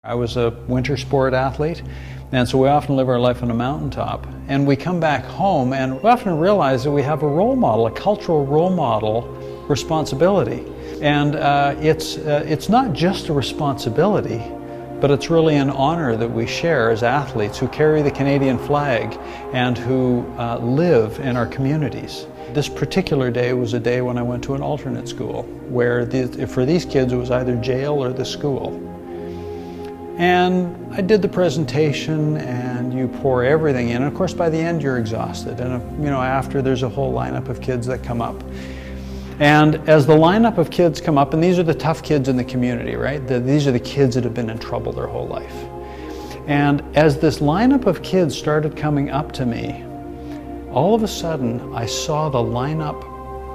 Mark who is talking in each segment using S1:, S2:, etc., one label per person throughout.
S1: I was a winter sport athlete, and so we often live our life on a mountaintop. And we come back home and we often realize that we have a role model, a cultural role model responsibility. And it's not just a responsibility, but it's really an honor that we share as athletes who carry the Canadian flag and who live in our communities. This particular day was a day when I went to an alternate school, where for these kids it was either jail or the school. And I did the presentation, and you pour everything in. And of course, by the end, you're exhausted. And after, there's a whole lineup of kids that come up. And as the lineup of kids come up, and these are the tough kids in the community, right? These are the kids that have been in trouble their whole life. And as this lineup of kids started coming up to me, all of a sudden, I saw the lineup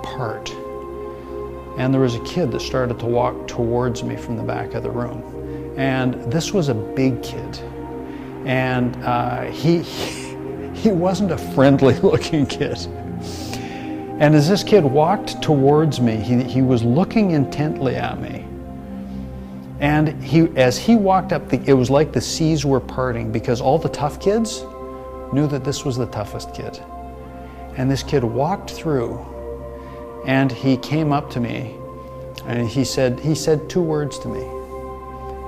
S1: part. And there was a kid that started to walk towards me from the back of the room. And this was a big kid, and he wasn't a friendly looking kid. And as this kid walked towards me, he was looking intently at me. And as he walked up, it was like the seas were parting, because all the tough kids knew that this was the toughest kid. And this kid walked through, and he came up to me, and he said two words to me.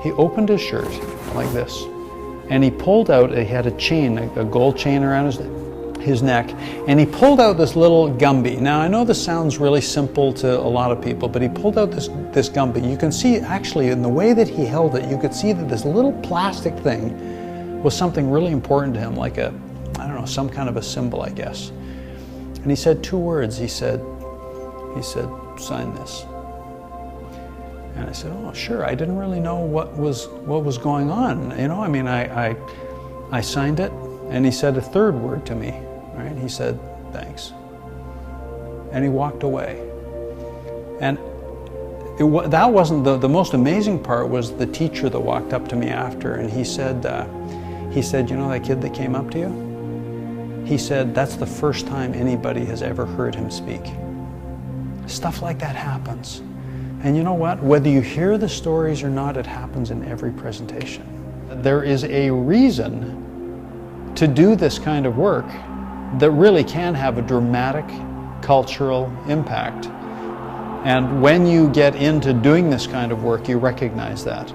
S1: He opened his shirt like this, and he pulled out, he had a chain, a gold chain around his neck, and he pulled out this little Gumby. Now, I know this sounds really simple to a lot of people, but he pulled out this Gumby. You can see, actually, in the way that he held it, you could see that this little plastic thing was something really important to him, like some kind of a symbol, I guess. And he said two words. He said, "Sign this." And I said, "Oh, sure." I didn't really know what was going on. I signed it, and he said a third word to me, right? He said, "Thanks." And he walked away. And that wasn't the most amazing part. Was the teacher that walked up to me after, and he said, "You know that kid that came up to you?" He said, "That's the first time anybody has ever heard him speak." Stuff like that happens. And you know what? Whether you hear the stories or not, it happens in every presentation. There is a reason to do this kind of work that really can have a dramatic cultural impact. And when you get into doing this kind of work, you recognize that.